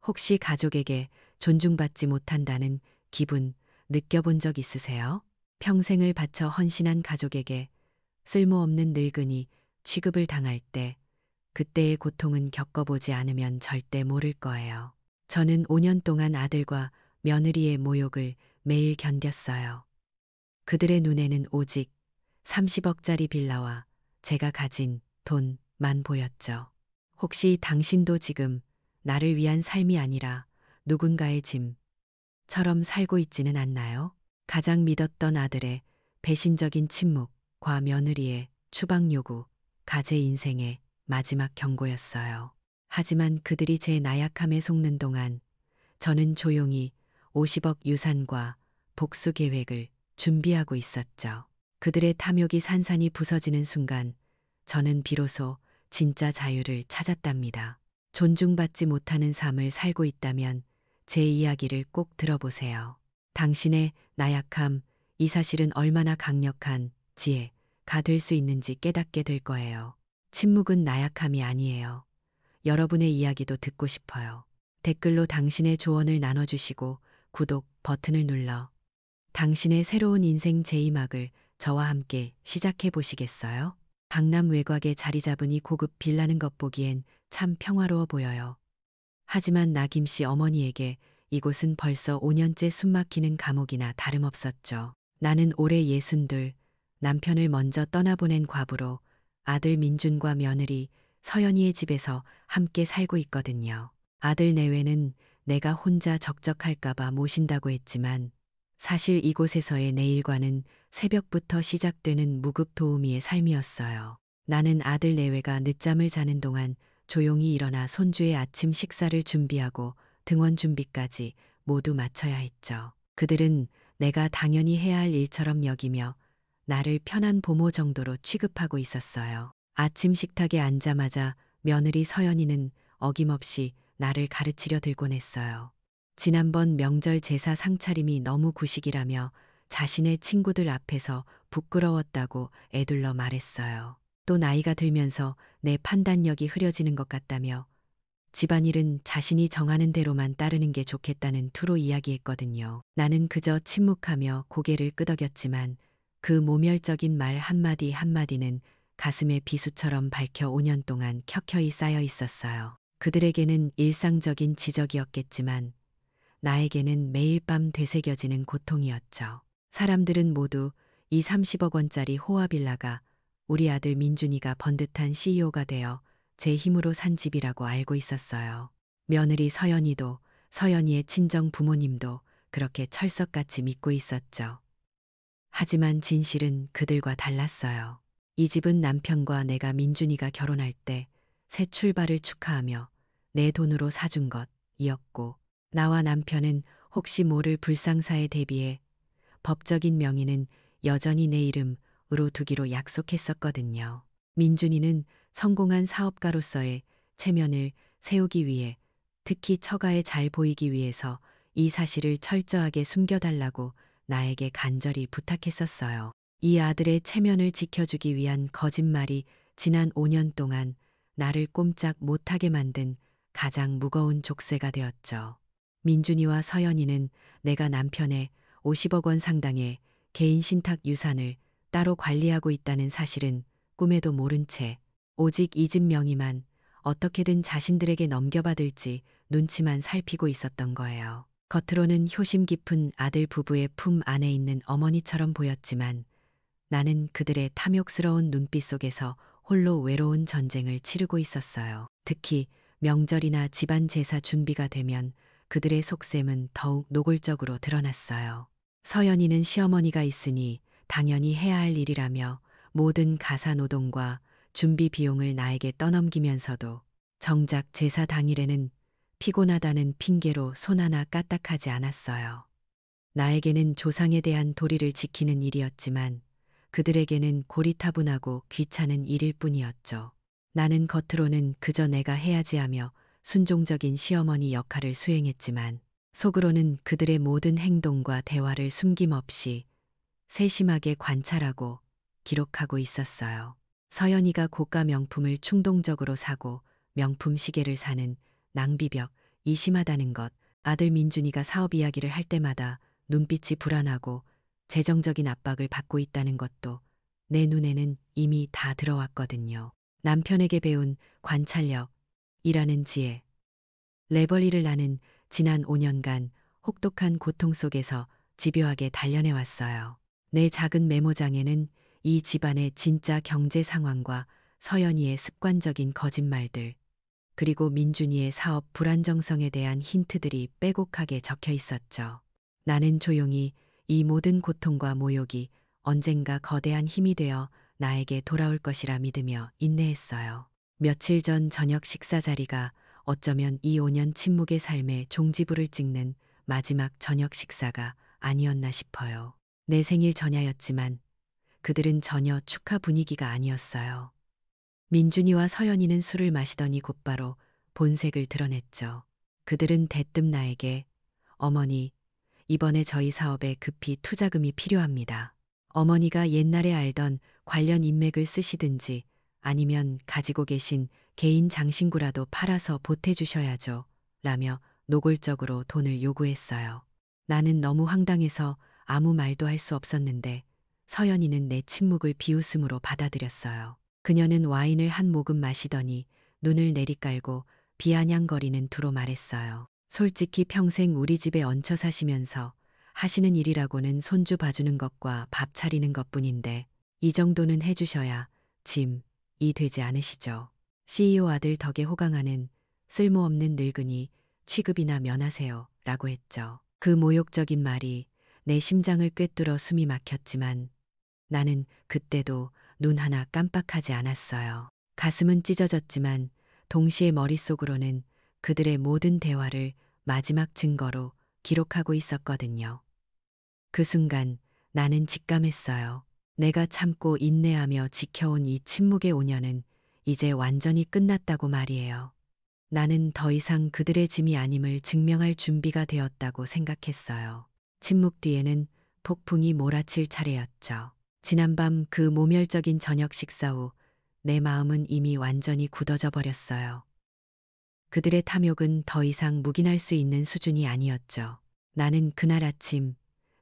혹시 가족에게 존중받지 못한다는 기분 느껴본 적 있으세요? 평생을 바쳐 헌신한 가족에게 쓸모없는 늙은이 취급을 당할 때 그때의 고통은 겪어보지 않으면 절대 모를 거예요. 저는 5년 동안 아들과 며느리의 모욕을 매일 견뎠어요. 그들의 눈에는 오직 30억짜리 빌라와 제가 가진 돈만 보였죠. 혹시 당신도 지금 나를 위한 삶이 아니라 누군가의 짐처럼 살고 있지는 않나요? 가장 믿었던 아들의 배신적인 침묵과 며느리의 추방 요구, 가제 인생의 마지막 경고였어요. 하지만 그들이 제 나약함에 속는 동안 저는 조용히 50억 유산과 복수 계획을 준비하고 있었죠. 그들의 탐욕이 산산이 부서지는 순간 저는 비로소 진짜 자유를 찾았답니다. 존중받지 못하는 삶을 살고 있다면 제 이야기를 꼭 들어보세요. 당신의 나약함, 이 사실은 얼마나 강력한 지혜가 될 수 있는지 깨닫게 될 거예요. 침묵은 나약함이 아니에요. 여러분의 이야기도 듣고 싶어요. 댓글로 당신의 조언을 나눠주시고 구독 버튼을 눌러 당신의 새로운 인생 제2막을 저와 함께 시작해 보시겠어요? 강남 외곽에 자리 잡은 이 고급 빌라는 것 보기엔 참 평화로워 보여요. 하지만 나 김씨 어머니에게 이곳은 벌써 5년째 숨막히는 감옥이나 다름없었죠. 나는 올해 62, 남편을 먼저 떠나보낸 과부로 아들 민준과 며느리 서연이의 집에서 함께 살고 있거든요. 아들 내외는 내가 혼자 적적할까봐 모신다고 했지만 사실 이곳에서의 내 일과는 새벽부터 시작되는 무급도우미의 삶이었어요. 나는 아들 내외가 늦잠을 자는 동안 조용히 일어나 손주의 아침 식사를 준비하고 등원 준비까지 모두 마쳐야 했죠. 그들은 내가 당연히 해야 할 일처럼 여기며 나를 편한 보모 정도로 취급하고 있었어요. 아침 식탁에 앉자마자 며느리 서연이는 어김없이 나를 가르치려 들곤 했어요. 지난번 명절 제사 상차림이 너무 구식이라며 자신의 친구들 앞에서 부끄러웠다고 애둘러 말했어요. 또 나이가 들면서 내 판단력이 흐려지는 것 같다며 집안일은 자신이 정하는 대로만 따르는 게 좋겠다는 투로 이야기했거든요. 나는 그저 침묵하며 고개를 끄덕였지만 그 모멸적인 말 한마디 한마디는 가슴에 비수처럼 밝혀 5년 동안 켜켜이 쌓여 있었어요. 그들에게는 일상적인 지적이었겠지만 나에게는 매일 밤 되새겨지는 고통이었죠. 사람들은 모두 이 30억 원짜리 호화빌라가 우리 아들 민준이가 번듯한 CEO가 되어 제 힘으로 산 집이라고 알고 있었어요. 며느리 서연이도 서연이의 친정 부모님도 그렇게 철석같이 믿고 있었죠. 하지만 진실은 그들과 달랐어요. 이 집은 남편과 내가 민준이가 결혼할 때 새 출발을 축하하며 내 돈으로 사준 것이었고 나와 남편은 혹시 모를 불상사에 대비해 법적인 명의는 여전히 내 이름으로 두기로 약속했었거든요. 민준이는 성공한 사업가로서의 체면을 세우기 위해 특히 처가에 잘 보이기 위해서 이 사실을 철저하게 숨겨달라고 나에게 간절히 부탁했었어요. 이 아들의 체면을 지켜주기 위한 거짓말이 지난 5년 동안 나를 꼼짝 못하게 만든 가장 무거운 족쇄가 되었죠. 민준이와 서연이는 내가 남편의 50억 원 상당의 개인 신탁 유산을 따로 관리하고 있다는 사실은 꿈에도 모른 채 오직 이 집 명의만 어떻게든 자신들에게 넘겨받을지 눈치만 살피고 있었던 거예요. 겉으로는 효심 깊은 아들 부부의 품 안에 있는 어머니처럼 보였지만 나는 그들의 탐욕스러운 눈빛 속에서 홀로 외로운 전쟁을 치르고 있었어요. 특히 명절이나 집안 제사 준비가 되면 그들의 속셈은 더욱 노골적으로 드러났어요. 서연이는 시어머니가 있으니 당연히 해야 할 일이라며 모든 가사 노동과 준비 비용을 나에게 떠넘기면서도 정작 제사 당일에는 피곤하다는 핑계로 손 하나 까딱하지 않았어요. 나에게는 조상에 대한 도리를 지키는 일이었지만 그들에게는 고리타분하고 귀찮은 일일 뿐이었죠. 나는 겉으로는 그저 내가 해야지 하며 순종적인 시어머니 역할을 수행했지만 속으로는 그들의 모든 행동과 대화를 숨김없이 세심하게 관찰하고 기록하고 있었어요. 서연이가 고가 명품을 충동적으로 사고 명품 시계를 사는 낭비벽 이 심하다는 것. 아들 민준이가 사업 이야기를 할 때마다 눈빛이 불안하고 재정적인 압박을 받고 있다는 것도 내 눈에는 이미 다 들어왔거든요. 남편에게 배운 관찰력이라는 지혜, 레벌리를 나는 지난 5년간 혹독한 고통 속에서 집요하게 단련해 왔어요. 내 작은 메모장에는 이 집안의 진짜 경제 상황과 서연이의 습관적인 거짓말들, 그리고 민준이의 사업 불안정성에 대한 힌트들이 빼곡하게 적혀 있었죠. 나는 조용히 이 모든 고통과 모욕이 언젠가 거대한 힘이 되어 나에게 돌아올 것이라 믿으며 인내했어요. 며칠 전 저녁 식사 자리가 어쩌면 이 5년 침묵의 삶의 종지부를 찍는 마지막 저녁 식사가 아니었나 싶어요. 내 생일 전야였지만 그들은 전혀 축하 분위기가 아니었어요. 민준이와 서연이는 술을 마시더니 곧바로 본색을 드러냈죠. 그들은 대뜸 나에게 어머니, 이번에 저희 사업에 급히 투자금이 필요합니다. 어머니가 옛날에 알던 관련 인맥을 쓰시든지 아니면 가지고 계신 개인 장신구라도 팔아서 보태주셔야죠. 라며 노골적으로 돈을 요구했어요. 나는 너무 황당해서 아무 말도 할 수 없었는데 서연이는 내 침묵을 비웃음으로 받아들였어요. 그녀는 와인을 한 모금 마시더니 눈을 내리깔고 비아냥거리는 투로 말했어요. 솔직히 평생 우리 집에 얹혀 사시면서 하시는 일이라고는 손주 봐주는 것과 밥 차리는 것뿐인데 이 정도는 해주셔야 짐이 되지 않으시죠. CEO 아들 덕에 호강하는 쓸모없는 늙은이 취급이나 면하세요. 라고 했죠. 그 모욕적인 말이 내 심장을 꿰뚫어 숨이 막혔지만 나는 그때도 눈 하나 깜빡하지 않았어요. 가슴은 찢어졌지만 동시에 머릿속으로는 그들의 모든 대화를 마지막 증거로 기록하고 있었거든요. 그 순간 나는 직감했어요. 내가 참고 인내하며 지켜온 이 침묵의 5년은 이제 완전히 끝났다고 말이에요. 나는 더 이상 그들의 짐이 아님을 증명할 준비가 되었다고 생각했어요. 침묵 뒤에는 폭풍이 몰아칠 차례였죠. 지난밤 그 모멸적인 저녁 식사 후 내 마음은 이미 완전히 굳어져 버렸어요. 그들의 탐욕은 더 이상 묵인할 수 있는 수준이 아니었죠. 나는 그날 아침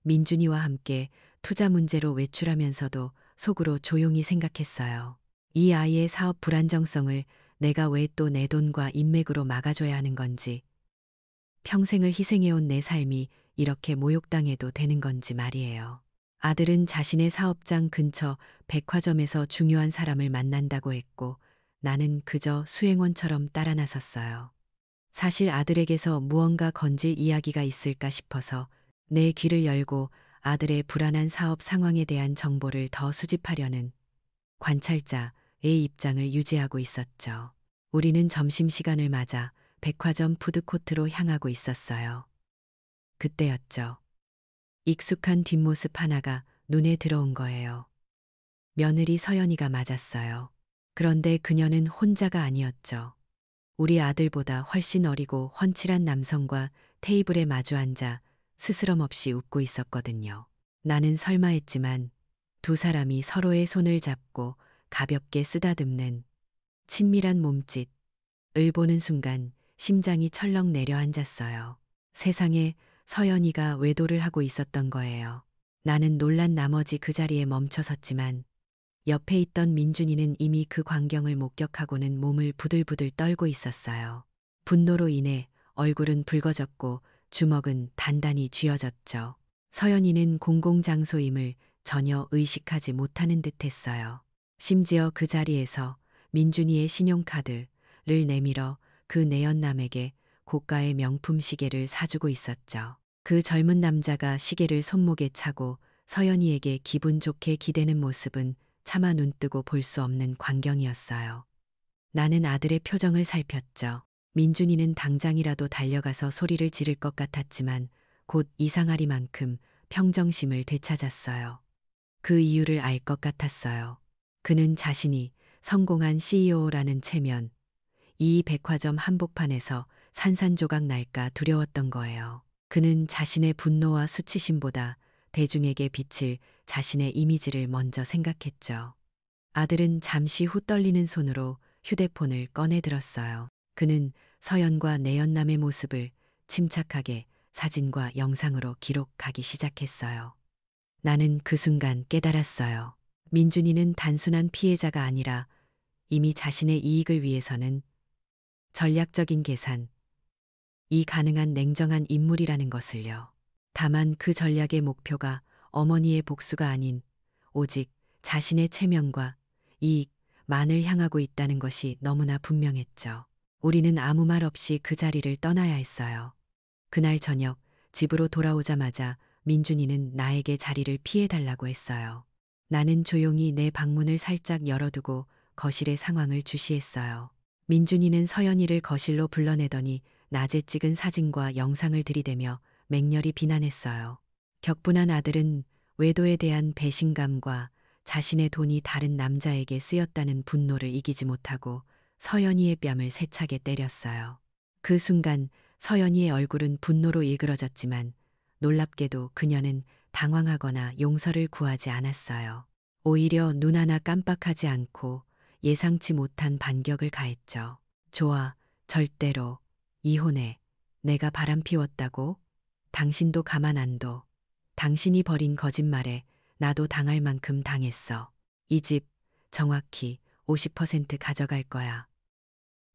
민준이와 함께 투자 문제로 외출하면서도 속으로 조용히 생각했어요. 이 아이의 사업 불안정성을 내가 왜 또 내 돈과 인맥으로 막아줘야 하는 건지, 평생을 희생해온 내 삶이 이렇게 모욕당해도 되는 건지 말이에요. 아들은 자신의 사업장 근처 백화점에서 중요한 사람을 만난다고 했고 나는 그저 수행원처럼 따라 나섰어요. 사실 아들에게서 무언가 건질 이야기가 있을까 싶어서 내 귀를 열고 아들의 불안한 사업 상황에 대한 정보를 더 수집하려는 관찰자의 입장을 유지하고 있었죠. 우리는 점심시간을 맞아 백화점 푸드코트로 향하고 있었어요. 그때였죠. 익숙한 뒷모습 하나가 눈에 들어온 거예요. 며느리 서연이가 맞았어요. 그런데 그녀는 혼자가 아니었죠. 우리 아들보다 훨씬 어리고 훤칠한 남성과 테이블에 마주 앉아 스스럼 없이 웃고 있었거든요. 나는 설마 했지만 두 사람이 서로의 손을 잡고 가볍게 쓰다듬는 친밀한 몸짓을 보는 순간 심장이 철렁 내려앉았어요. 세상에 서연이가 외도를 하고 있었던 거예요. 나는 놀란 나머지 그 자리에 멈춰 섰지만 옆에 있던 민준이는 이미 그 광경을 목격하고는 몸을 부들부들 떨고 있었어요. 분노로 인해 얼굴은 붉어졌고 주먹은 단단히 쥐어졌죠. 서연이는 공공장소임을 전혀 의식하지 못하는 듯 했어요. 심지어 그 자리에서 민준이의 신용카드를 내밀어 그 내연남에게 고가의 명품 시계를 사주고 있었죠. 그 젊은 남자가 시계를 손목에 차고 서연이에게 기분 좋게 기대는 모습은 차마 눈뜨고 볼 수 없는 광경이었어요. 나는 아들의 표정을 살폈죠. 민준이는 당장이라도 달려가서 소리를 지를 것 같았지만 곧 이상하리만큼 평정심을 되찾았어요. 그 이유를 알 것 같았어요. 그는 자신이 성공한 CEO라는 체면, 이 백화점 한복판에서 산산조각 날까 두려웠던 거예요. 그는 자신의 분노와 수치심보다 대중에게 비칠 자신의 이미지를 먼저 생각했죠. 아들은 잠시 후 떨리는 손으로 휴대폰을 꺼내 들었어요. 그는 서연과 내연남의 모습을 침착하게 사진과 영상으로 기록하기 시작했어요. 나는 그 순간 깨달았어요. 민준이는 단순한 피해자가 아니라 이미 자신의 이익을 위해서는 전략적인 계산, 이 가능한 냉정한 인물이라는 것을요. 다만 그 전략의 목표가 어머니의 복수가 아닌 오직 자신의 체면과 이익만을 향하고 있다는 것이 너무나 분명했죠. 우리는 아무 말 없이 그 자리를 떠나야 했어요. 그날 저녁 집으로 돌아오자마자 민준이는 나에게 자리를 피해달라고 했어요. 나는 조용히 내 방문을 살짝 열어두고 거실의 상황을 주시했어요. 민준이는 서연이를 거실로 불러내더니 낮에 찍은 사진과 영상을 들이대며 맹렬히 비난했어요. 격분한 아들은 외도에 대한 배신감과 자신의 돈이 다른 남자에게 쓰였다는 분노를 이기지 못하고 서연이의 뺨을 세차게 때렸어요. 그 순간 서연이의 얼굴은 분노로 일그러졌지만 놀랍게도 그녀는 당황하거나 용서를 구하지 않았어요. 오히려 눈 하나 깜빡하지 않고 예상치 못한 반격을 가했죠. 좋아, 절대로 이혼해. 내가 바람피웠다고? 당신도 가만 안 둬. 당신이 벌인 거짓말에 나도 당할 만큼 당했어. 이 집 정확히 50% 가져갈 거야.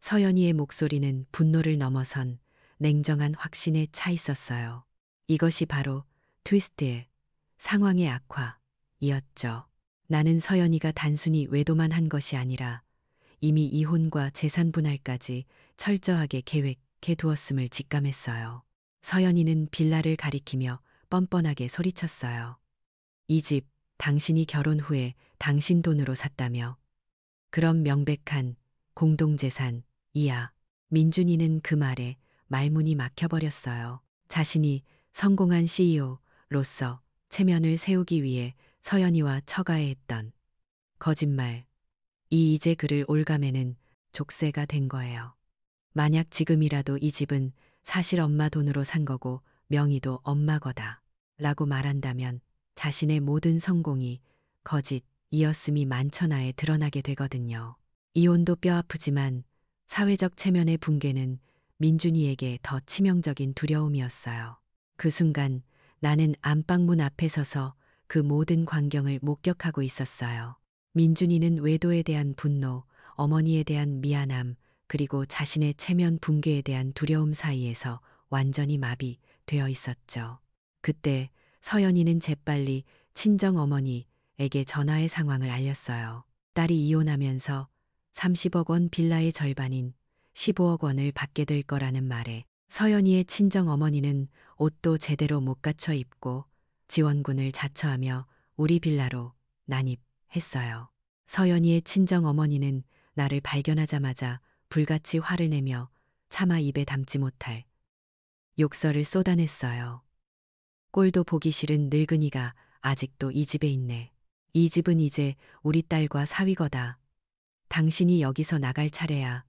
서연이의 목소리는 분노를 넘어선 냉정한 확신에 차 있었어요. 이것이 바로 트위스트의 상황의 악화이었죠. 나는 서연이가 단순히 외도만 한 것이 아니라 이미 이혼과 재산 분할까지 철저하게 계획해 두었음을 직감했어요. 서연이는 빌라를 가리키며 뻔뻔하게 소리쳤어요. 이 집 당신이 결혼 후에 당신 돈으로 샀다며. 그럼 명백한 공동재산이야. 민준이는 그 말에 말문이 막혀버렸어요. 자신이 성공한 CEO로서 체면을 세우기 위해 서연이와 처가해했던 거짓말. 이제 그를 올가매는 족쇄가 된 거예요. 만약 지금이라도 이 집은 사실 엄마 돈으로 산 거고 명의도 엄마 거다 라고 말한다면 자신의 모든 성공이 거짓이었음이 만천하에 드러나게 되거든요. 이혼도 뼈아프지만 사회적 체면의 붕괴는 민준이에게 더 치명적인 두려움이었어요. 그 순간 나는 안방문 앞에 서서 그 모든 광경을 목격하고 있었어요. 민준이는 외도에 대한 분노, 어머니에 대한 미안함, 그리고 자신의 체면 붕괴에 대한 두려움 사이에서 완전히 마비되어 있었죠. 그때 서연이는 재빨리 친정 어머니에게 전화해 상황을 알렸어요. 딸이 이혼하면서 30억 원 빌라의 절반인 15억 원을 받게 될 거라는 말에 서연이의 친정 어머니는 옷도 제대로 못 갖춰 입고 지원군을 자처하며 우리 빌라로 난입했어요. 서연이의 친정 어머니는 나를 발견하자마자 불같이 화를 내며 차마 입에 담지 못할 욕설을 쏟아냈어요. 꼴도 보기 싫은 늙은이가 아직도 이 집에 있네. 이 집은 이제 우리 딸과 사위거다. 당신이 여기서 나갈 차례야.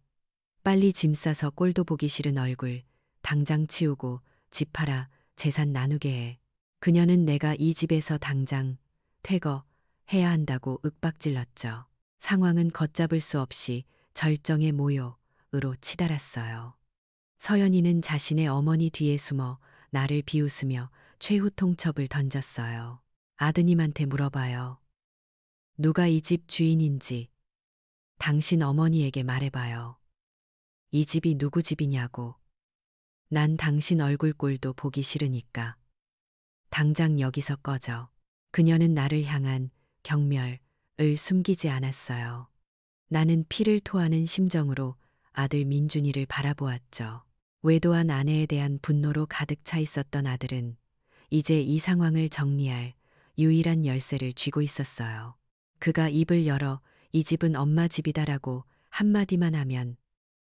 빨리 짐 싸서 꼴도 보기 싫은 얼굴 당장 치우고 집 팔아 재산 나누게 해. 그녀는 내가 이 집에서 당장 퇴거해야 한다고 윽박질렀죠. 상황은 걷잡을 수 없이 절정의 모욕으로 치달았어요. 서연이는 자신의 어머니 뒤에 숨어 나를 비웃으며 최후 통첩을 던졌어요. 아드님한테 물어봐요. 누가 이 집 주인인지 당신 어머니에게 말해봐요. 이 집이 누구 집이냐고. 난 당신 얼굴 꼴도 보기 싫으니까. 당장 여기서 꺼져. 그녀는 나를 향한 경멸을 숨기지 않았어요. 나는 피를 토하는 심정으로 아들 민준이를 바라보았죠. 외도한 아내에 대한 분노로 가득 차 있었던 아들은 이제 이 상황을 정리할 유일한 열쇠를 쥐고 있었어요. 그가 입을 열어 이 집은 엄마 집이다라고 한마디만 하면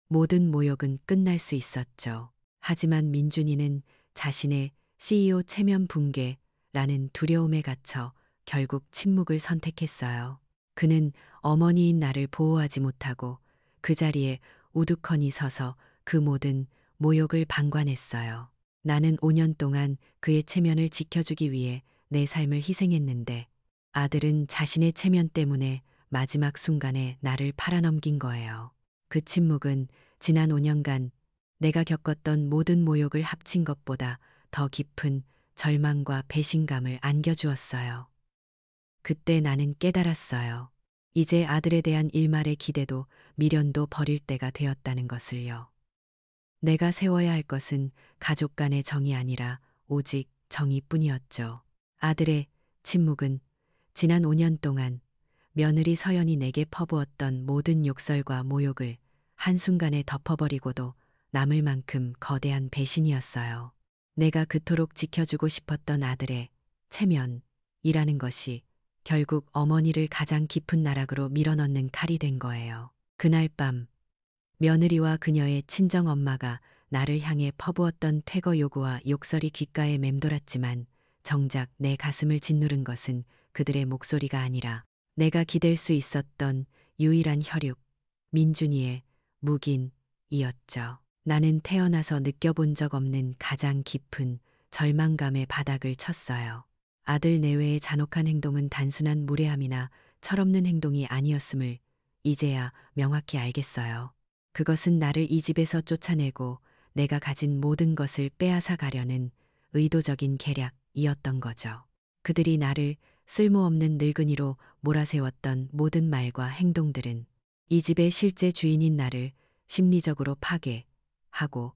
모든 모욕은 끝날 수 있었죠. 하지만 민준이는 자신의 CEO 체면 붕괴라는 두려움에 갇혀 결국 침묵을 선택했어요. 그는 어머니인 나를 보호하지 못하고 그 자리에 우두커니 서서 그 모든 모욕을 방관했어요. 나는 5년 동안 그의 체면을 지켜주기 위해 내 삶을 희생했는데 아들은 자신의 체면 때문에 마지막 순간에 나를 팔아넘긴 거예요. 그 침묵은 지난 5년간 내가 겪었던 모든 모욕을 합친 것보다 더 깊은 절망과 배신감을 안겨주었어요. 그때 나는 깨달았어요. 이제 아들에 대한 일말의 기대도 미련도 버릴 때가 되었다는 것을요. 내가 세워야 할 것은 가족 간의 정이 아니라 오직 정의뿐이었죠. 아들의 침묵은 지난 5년 동안 며느리 서연이 내게 퍼부었던 모든 욕설과 모욕을 한순간에 덮어버리고도 남을 만큼 거대한 배신이었어요. 내가 그토록 지켜주고 싶었던 아들의 체면이라는 것이 결국 어머니를 가장 깊은 나락으로 밀어넣는 칼이 된 거예요. 그날 밤 며느리와 그녀의 친정 엄마가 나를 향해 퍼부었던 퇴거 요구와 욕설이 귓가에 맴돌았지만 정작 내 가슴을 짓누른 것은 그들의 목소리가 아니라 내가 기댈 수 있었던 유일한 혈육, 민준이의 묵인이었죠. 나는 태어나서 느껴본 적 없는 가장 깊은 절망감의 바닥을 쳤어요. 아들 내외의 잔혹한 행동은 단순한 무례함이나 철없는 행동이 아니었음을 이제야 명확히 알겠어요. 그것은 나를 이 집에서 쫓아내고 내가 가진 모든 것을 빼앗아 가려는 의도적인 계략이었던 거죠. 그들이 나를 쓸모없는 늙은이로 몰아세웠던 모든 말과 행동들은 이 집의 실제 주인인 나를 심리적으로 파괴하고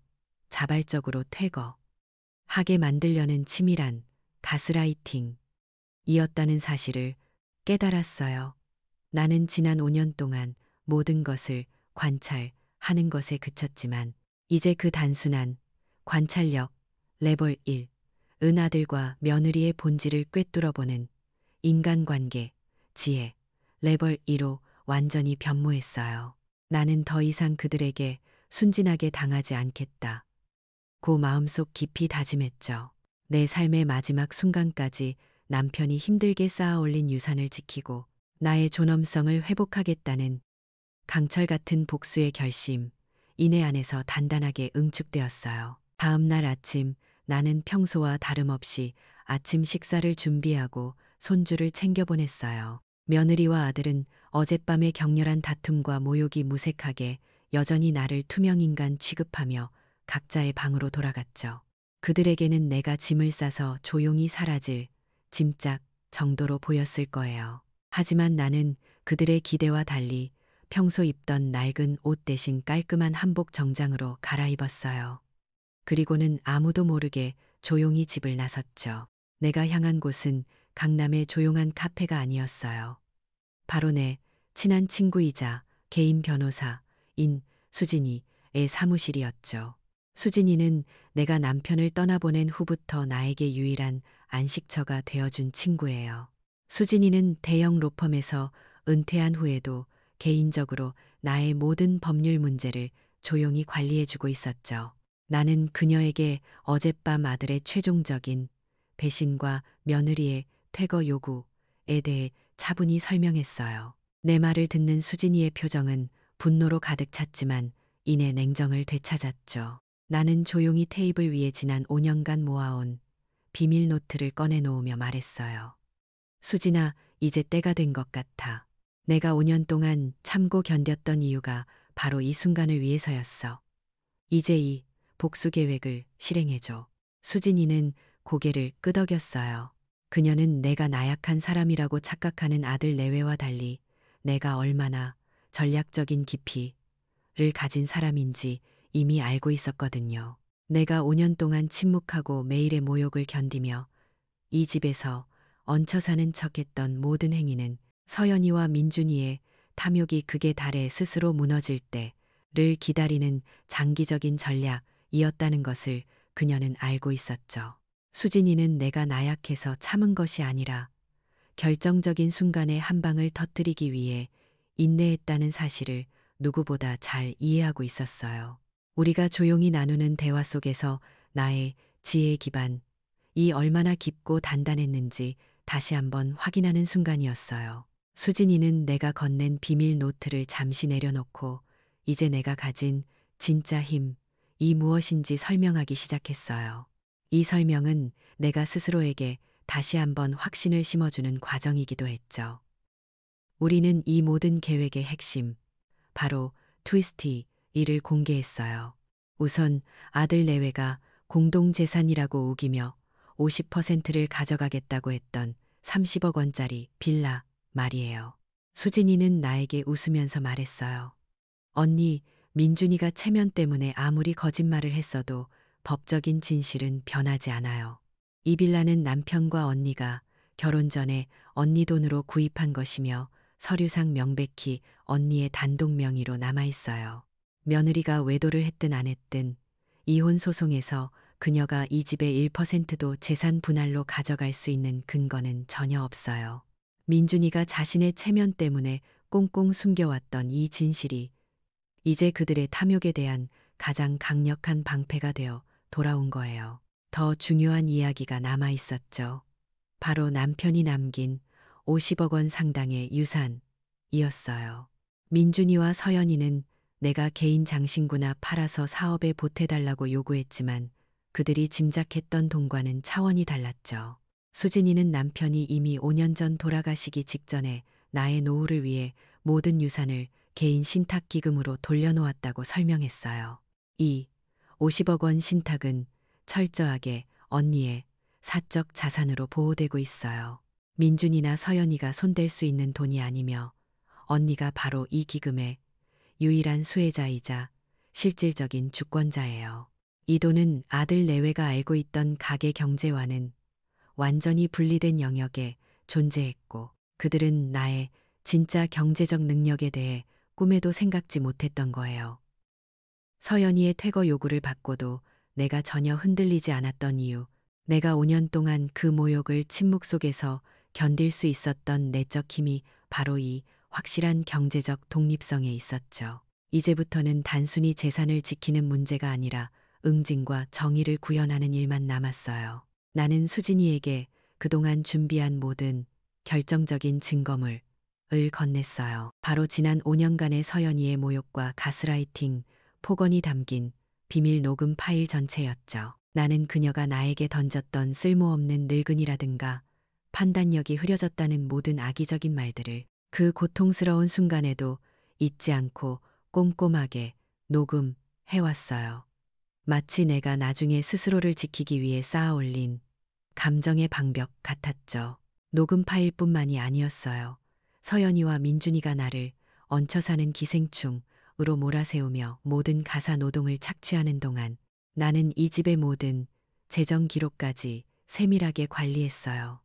자발적으로 퇴거하게 만들려는 치밀한 가스라이팅이었다는 사실을 깨달았어요. 나는 지난 5년 동안 모든 것을 관찰하는 것에 그쳤지만 이제 그 단순한 관찰력 레벨 1, 은아들과 며느리의 본질을 꿰뚫어보는 인간관계, 지혜, 레벨 2로 완전히 변모했어요. 나는 더 이상 그들에게 순진하게 당하지 않겠다. 고 마음속 깊이 다짐했죠. 내 삶의 마지막 순간까지 남편이 힘들게 쌓아 올린 유산을 지키고 나의 존엄성을 회복하겠다는 강철 같은 복수의 결심, 이내 안에서 단단하게 응축되었어요. 다음 날 아침 나는 평소와 다름없이 아침 식사를 준비하고 손주를 챙겨보냈어요. 며느리와 아들은 어젯밤의 격렬한 다툼과 모욕이 무색하게 여전히 나를 투명인간 취급하며 각자의 방으로 돌아갔죠. 그들에게는 내가 짐을 싸서 조용히 사라질 짐짝 정도로 보였을 거예요. 하지만 나는 그들의 기대와 달리 평소 입던 낡은 옷 대신 깔끔한 한복 정장으로 갈아입었어요. 그리고는 아무도 모르게 조용히 집을 나섰죠. 내가 향한 곳은 강남의 조용한 카페가 아니었어요. 바로 내 친한 친구이자 개인 변호사인 수진이의 사무실이었죠. 수진이는 내가 남편을 떠나보낸 후부터 나에게 유일한 안식처가 되어준 친구예요. 수진이는 대형 로펌에서 은퇴한 후에도 개인적으로 나의 모든 법률 문제를 조용히 관리해주고 있었죠. 나는 그녀에게 어젯밤 아들의 최종적인 배신과 며느리의 퇴거 요구에 대해 차분히 설명했어요. 내 말을 듣는 수진이의 표정은 분노로 가득 찼지만 이내 냉정을 되찾았죠. 나는 조용히 테이블 위에 지난 5년간 모아온 비밀 노트를 꺼내놓으며 말했어요. 수진아, 이제 때가 된 것 같아. 내가 5년 동안 참고 견뎠던 이유가 바로 이 순간을 위해서였어. 이제 이 복수 계획을 실행해줘. 수진이는 고개를 끄덕였어요. 그녀는 내가 나약한 사람이라고 착각하는 아들 내외와 달리 내가 얼마나 전략적인 깊이를 가진 사람인지 이미 알고 있었거든요. 내가 5년 동안 침묵하고 매일의 모욕을 견디며 이 집에서 얹혀 사는 척했던 모든 행위는 서연이와 민준이의 탐욕이 극에 달해 스스로 무너질 때를 기다리는 장기적인 전략이었다는 것을 그녀는 알고 있었죠. 수진이는 내가 나약해서 참은 것이 아니라 결정적인 순간에 한 방을 터뜨리기 위해 인내했다는 사실을 누구보다 잘 이해하고 있었어요. 우리가 조용히 나누는 대화 속에서 나의 지혜 기반이 얼마나 깊고 단단했는지 다시 한번 확인하는 순간이었어요. 수진이는 내가 건넨 비밀 노트를 잠시 내려놓고 이제 내가 가진 진짜 힘이 무엇인지 설명하기 시작했어요. 이 설명은 내가 스스로에게 다시 한번 확신을 심어주는 과정이기도 했죠. 우리는 이 모든 계획의 핵심, 바로 트위스티 이를 공개했어요. 우선 아들 내외가 공동재산이라고 우기며 50%를 가져가겠다고 했던 30억 원짜리 빌라 말이에요. 수진이는 나에게 웃으면서 말했어요. 언니, 민준이가 체면 때문에 아무리 거짓말을 했어도 법적인 진실은 변하지 않아요. 이 빌라는 남편과 언니가 결혼 전에 언니 돈으로 구입한 것이며 서류상 명백히 언니의 단독 명의로 남아 있어요. 며느리가 외도를 했든 안 했든 이혼 소송에서 그녀가 이 집의 1%도 재산 분할로 가져갈 수 있는 근거는 전혀 없어요. 민준이가 자신의 체면 때문에 꽁꽁 숨겨왔던 이 진실이 이제 그들의 탐욕에 대한 가장 강력한 방패가 되어 돌아온 거예요. 더 중요한 이야기가 남아 있었죠. 바로 남편이 남긴 50억 원 상당의 유산이었어요. 민준이와 서연이는 내가 개인 장신구나 팔아서 사업에 보태달라고 요구했지만 그들이 짐작했던 돈과는 차원이 달랐죠. 수진이는 남편이 이미 5년 전 돌아가시기 직전에 나의 노후를 위해 모든 유산을 개인 신탁기금으로 돌려놓았다고 설명했어요. 이 50억 원 신탁은 철저하게 언니의 사적 자산으로 보호되고 있어요. 민준이나 서연이가 손댈 수 있는 돈이 아니며 언니가 바로 이 기금의 유일한 수혜자이자 실질적인 주권자예요. 이 돈은 아들 내외가 알고 있던 가계 경제와는 완전히 분리된 영역에 존재했고 그들은 나의 진짜 경제적 능력에 대해 꿈에도 생각지 못했던 거예요. 서연이의 퇴거 요구를 받고도 내가 전혀 흔들리지 않았던 이유, 내가 5년 동안 그 모욕을 침묵 속에서 견딜 수 있었던 내적 힘이 바로 이 확실한 경제적 독립성에 있었죠. 이제부터는 단순히 재산을 지키는 문제가 아니라 응징과 정의를 구현하는 일만 남았어요. 나는 수진이에게 그동안 준비한 모든 결정적인 증거물을 건넸어요. 바로 지난 5년간의 서연이의 모욕과 가스라이팅, 폭언이 담긴 비밀 녹음 파일 전체였죠. 나는 그녀가 나에게 던졌던 쓸모없는 늙은이라든가 판단력이 흐려졌다는 모든 악의적인 말들을 그 고통스러운 순간에도 잊지 않고 꼼꼼하게 녹음해왔어요. 마치 내가 나중에 스스로를 지키기 위해 쌓아올린 감정의 방벽 같았죠. 녹음 파일뿐만이 아니었어요. 서연이와 민준이가 나를 얹혀 사는 기생충으로 몰아세우며 모든 가사 노동을 착취하는 동안 나는 이 집의 모든 재정 기록까지 세밀하게 관리했어요.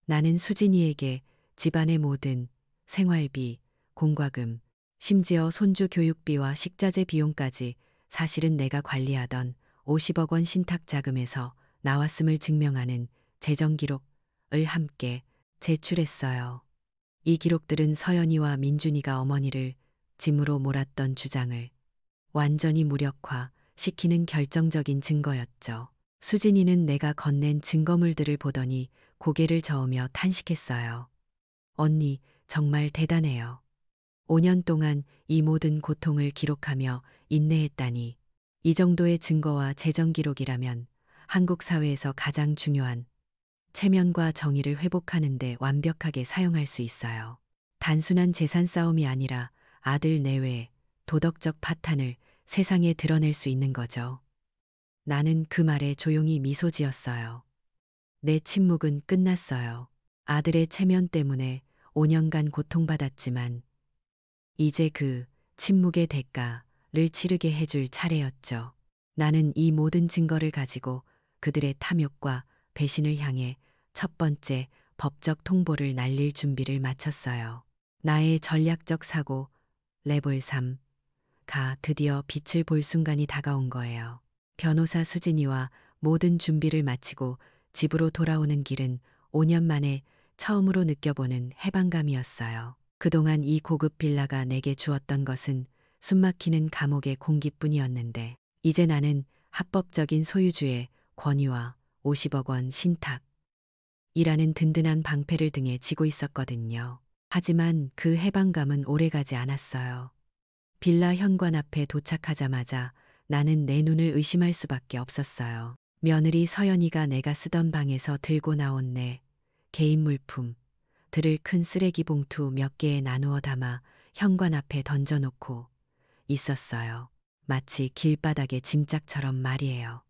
나는 수진이에게 집안의 모든 생활비, 공과금, 심지어 손주 교육비와 식자재 비용까지 사실은 내가 관리하던 50억 원 신탁 자금에서 나왔음을 증명하는 재정 기록을 함께 제출했어요. 이 기록들은 서연이와 민준이가 어머니를 짐으로 몰았던 주장을 완전히 무력화시키는 결정적인 증거였죠. 수진이는 내가 건넨 증거물들을 보더니 고개를 저으며 탄식했어요. 언니, 정말 대단해요. 5년 동안 이 모든 고통을 기록하며 인내했다니. 이 정도의 증거와 재정 기록이라면 한국 사회에서 가장 중요한 체면과 정의를 회복하는 데 완벽하게 사용할 수 있어요. 단순한 재산 싸움이 아니라 아들 내외의 도덕적 파탄을 세상에 드러낼 수 있는 거죠. 나는 그 말에 조용히 미소 지었어요. 내 침묵은 끝났어요. 아들의 체면 때문에 5년간 고통받았지만 이제 그 침묵의 대가를 치르게 해줄 차례였죠. 나는 이 모든 증거를 가지고 그들의 탐욕과 배신을 향해 첫 번째 법적 통보를 날릴 준비를 마쳤어요. 나의 전략적 사고 레벨 3가 드디어 빛을 볼 순간이 다가온 거예요. 변호사 수진이와 모든 준비를 마치고 집으로 돌아오는 길은 5년 만에 처음으로 느껴보는 해방감이었어요. 그동안 이 고급 빌라가 내게 주었던 것은 숨막히는 감옥의 공기뿐이었는데 이제 나는 합법적인 소유주의 권위와 50억 원 신탁이라는 든든한 방패를 등에 지고 있었거든요. 하지만 그 해방감은 오래가지 않았어요. 빌라 현관 앞에 도착하자마자 나는 내 눈을 의심할 수밖에 없었어요. 며느리 서연이가 내가 쓰던 방에서 들고 나온 내 개인 물품들을 큰 쓰레기 봉투 몇 개에 나누어 담아 현관 앞에 던져놓고 있었어요. 마치 길바닥의 짐짝처럼 말이에요.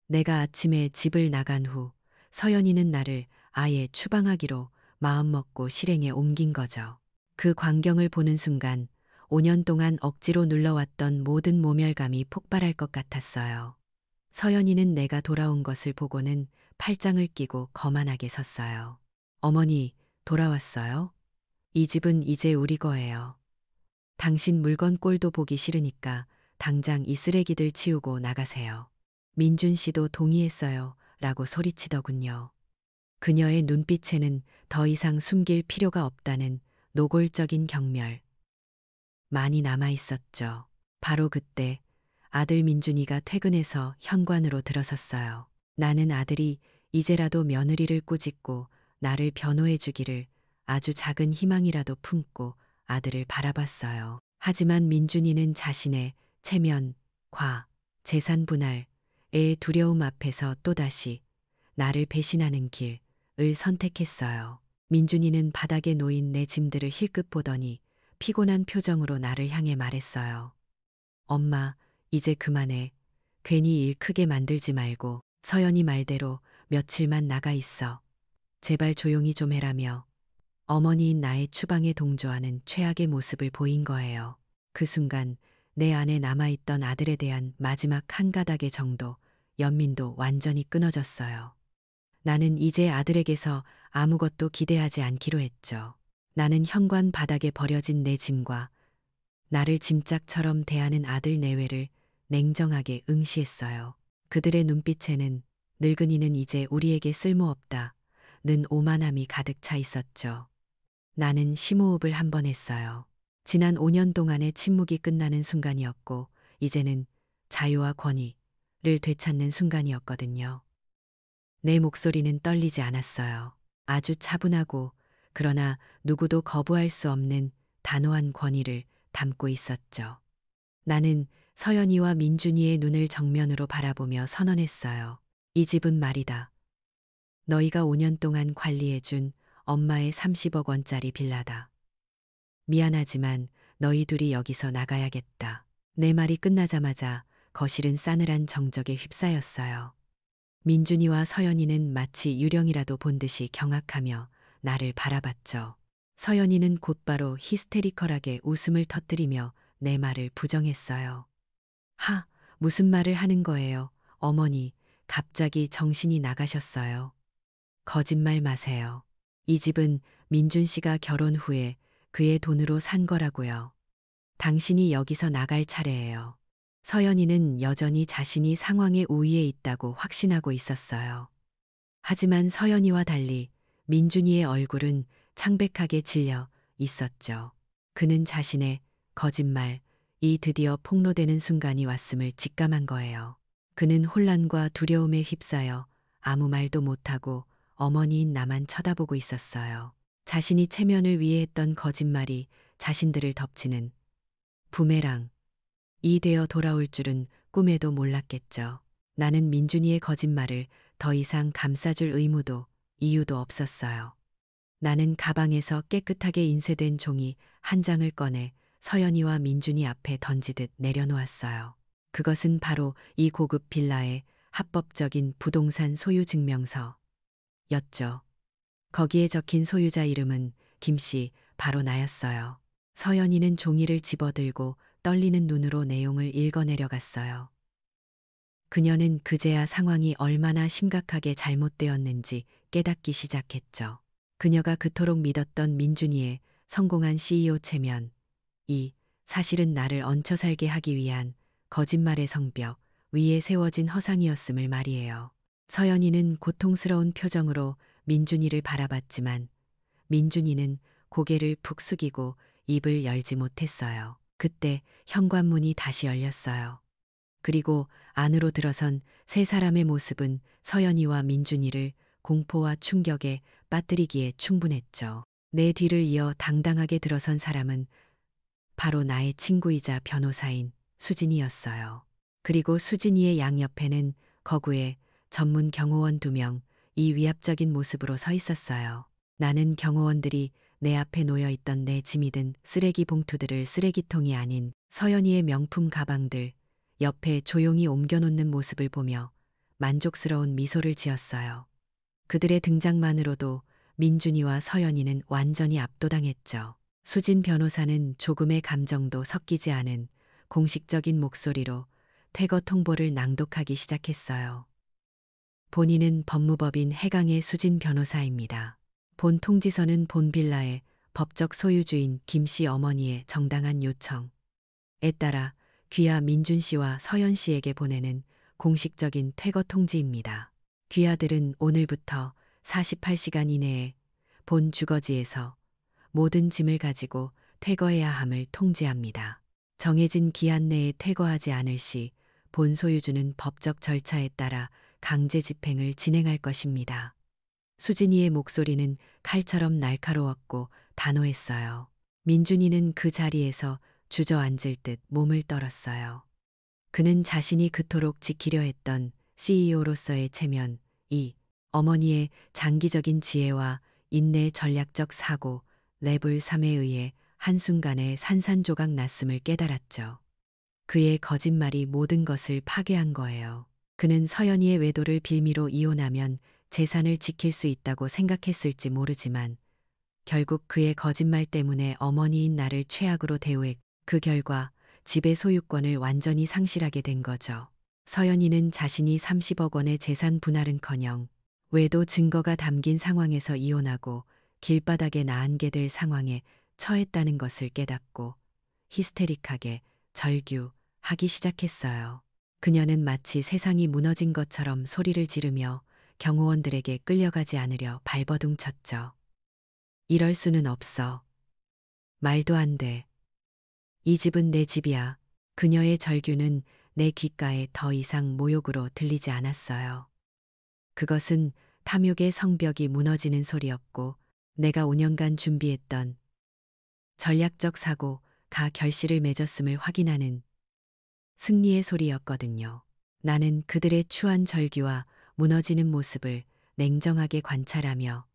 내가 아침에 집을 나간 후 서연이는 나를 아예 추방하기로 마음먹고 실행에 옮긴 거죠. 그 광경을 보는 순간 5년 동안 억지로 눌러왔던 모든 모멸감이 폭발할 것 같았어요. 서연이는 내가 돌아온 것을 보고는 팔짱을 끼고 거만하게 섰어요. 어머니, 돌아왔어요? 이 집은 이제 우리 거예요. 당신 물건 꼴도 보기 싫으니까 당장 이 쓰레기들 치우고 나가세요. 민준 씨도 동의했어요. 라고 소리치더군요. 그녀의 눈빛에는 더 이상 숨길 필요가 없다는 노골적인 경멸. 많이 남아 있었죠. 바로 그때 아들 민준이가 퇴근해서 현관으로 들어섰어요. 나는 아들이 이제라도 며느리를 꾸짖고 나를 변호해 주기를 아주 작은 희망이라도 품고 아들을 바라봤어요. 하지만 민준이는 자신의 체면, 과, 재산 분할의 두려움 앞에서 또다시 나를 배신하는 길을 선택했어요. 민준이는 바닥에 놓인 내 짐들을 힐끗 보더니 피곤한 표정으로 나를 향해 말했어요. 엄마, 이제 그만해. 괜히 일 크게 만들지 말고 서연이 말대로 며칠만 나가 있어. 제발 조용히 좀 해라며 어머니인 나의 추방에 동조하는 최악의 모습을 보인 거예요. 그 순간 내 안에 남아있던 아들에 대한 마지막 한 가닥의 정도, 연민도 완전히 끊어졌어요. 나는 이제 아들에게서 아무것도 기대하지 않기로 했죠. 나는 현관 바닥에 버려진 내 짐과 나를 짐짝처럼 대하는 아들 내외를 냉정하게 응시했어요. 그들의 눈빛에는 늙은이는 이제 우리에게 쓸모없다. 는 오만함이 가득 차 있었죠. 나는 심호흡을 한 번 했어요. 지난 5년 동안의 침묵이 끝나는 순간이었고, 이제는 자유와 권위를 되찾는 순간이었거든요. 내 목소리는 떨리지 않았어요. 아주 차분하고, 그러나 누구도 거부할 수 없는 단호한 권위를 담고 있었죠. 나는 서연이와 민준이의 눈을 정면으로 바라보며 선언했어요. 이 집은 말이다. 너희가 5년 동안 관리해준 엄마의 30억 원짜리 빌라다. 미안하지만 너희 둘이 여기서 나가야겠다. 내 말이 끝나자마자 거실은 싸늘한 정적에 휩싸였어요. 민준이와 서연이는 마치 유령이라도 본 듯이 경악하며 나를 바라봤죠. 서연이는 곧바로 히스테리컬하게 웃음을 터뜨리며 내 말을 부정했어요. 무슨 말을 하는 거예요? 어머니, 갑자기 정신이 나가셨어요. 거짓말 마세요. 이 집은 민준 씨가 결혼 후에 그의 돈으로 산 거라고요. 당신이 여기서 나갈 차례예요. 서연이는 여전히 자신이 상황의 우위에 있다고 확신하고 있었어요. 하지만 서연이와 달리 민준이의 얼굴은 창백하게 질려 있었죠. 그는 자신의 거짓말이 드디어 폭로되는 순간이 왔음을 직감한 거예요. 그는 혼란과 두려움에 휩싸여 아무 말도 못하고 어머니인 나만 쳐다보고 있었어요. 자신이 체면을 위해 했던 거짓말이 자신들을 덮치는 부메랑이 되어 돌아올 줄은 꿈에도 몰랐겠죠. 나는 민준이의 거짓말을 더 이상 감싸줄 의무도 이유도 없었어요. 나는 가방에서 깨끗하게 인쇄된 종이 한 장을 꺼내 서연이와 민준이 앞에 던지듯 내려놓았어요. 그것은 바로 이 고급 빌라의 합법적인 부동산 소유 증명서 였죠. 거기에 적힌 소유자 이름은 김씨, 바로 나였어요. 서연이는 종이를 집어들고 떨리는 눈으로 내용을 읽어내려갔어요. 그녀는 그제야 상황이 얼마나 심각하게 잘못되었는지 깨닫기 시작했죠. 그녀가 그토록 믿었던 민준이의 성공한 CEO 체면, 사실은 나를 얹혀 살게 하기 위한 거짓말의 성벽 위에 세워진 허상이었음을 말이에요. 서연이는 고통스러운 표정으로 민준이를 바라봤지만 민준이는 고개를 푹 숙이고 입을 열지 못했어요. 그때 현관문이 다시 열렸어요. 그리고 안으로 들어선 세 사람의 모습은 서연이와 민준이를 공포와 충격에 빠뜨리기에 충분했죠. 내 뒤를 이어 당당하게 들어선 사람은 바로 나의 친구이자 변호사인 수진이었어요. 그리고 수진이의 양옆에는 거구의 전문 경호원 2명, 이 위압적인 모습으로 서 있었어요. 나는 경호원들이 내 앞에 놓여 있던 내 짐이 든 쓰레기 봉투들을 쓰레기통이 아닌 서연이의 명품 가방들 옆에 조용히 옮겨놓는 모습을 보며 만족스러운 미소를 지었어요. 그들의 등장만으로도 민준이와 서연이는 완전히 압도당했죠. 수진 변호사는 조금의 감정도 섞이지 않은 공식적인 목소리로 퇴거 통보를 낭독하기 시작했어요. 본인은 법무법인 해강의 수진 변호사입니다. 본 통지서는 본 빌라의 법적 소유주인 김 씨 어머니의 정당한 요청에 따라 귀하 민준 씨와 서연 씨에게 보내는 공식적인 퇴거 통지입니다. 귀하들은 오늘부터 48시간 이내에 본 주거지에서 모든 짐을 가지고 퇴거해야 함을 통지합니다. 정해진 기한 내에 퇴거하지 않을 시 본 소유주는 법적 절차에 따라 강제 집행을 진행할 것입니다. 수진이의 목소리는 칼처럼 날카로웠고 단호했어요. 민준이는 그 자리에서 주저앉을 듯 몸을 떨었어요. 그는 자신이 그토록 지키려 했던 CEO로서의 체면, 이 어머니의 장기적인 지혜와 인내의 전략적 사고, 레벨 3에 의해 한순간에 산산조각 났음을 깨달았죠. 그의 거짓말이 모든 것을 파괴한 거예요. 그는 서연이의 외도를 빌미로 이혼하면 재산을 지킬 수 있다고 생각했을지 모르지만 결국 그의 거짓말 때문에 어머니인 나를 최악으로 대우했고 그 결과 집의 소유권을 완전히 상실하게 된 거죠. 서연이는 자신이 30억 원의 재산 분할은커녕 외도 증거가 담긴 상황에서 이혼하고 길바닥에 나앉게 될 상황에 처했다는 것을 깨닫고 히스테릭하게 절규하기 시작했어요. 그녀는 마치 세상이 무너진 것처럼 소리를 지르며 경호원들에게 끌려가지 않으려 발버둥 쳤죠. 이럴 수는 없어. 말도 안 돼. 이 집은 내 집이야. 그녀의 절규는 내 귓가에 더 이상 모욕으로 들리지 않았어요. 그것은 탐욕의 성벽이 무너지는 소리였고 내가 5년간 준비했던 전략적 사고가 결실을 맺었음을 확인하는 승리의 소리였거든요. 나는 그들의 추한 절규와 무너지는 모습을 냉정하게 관찰하며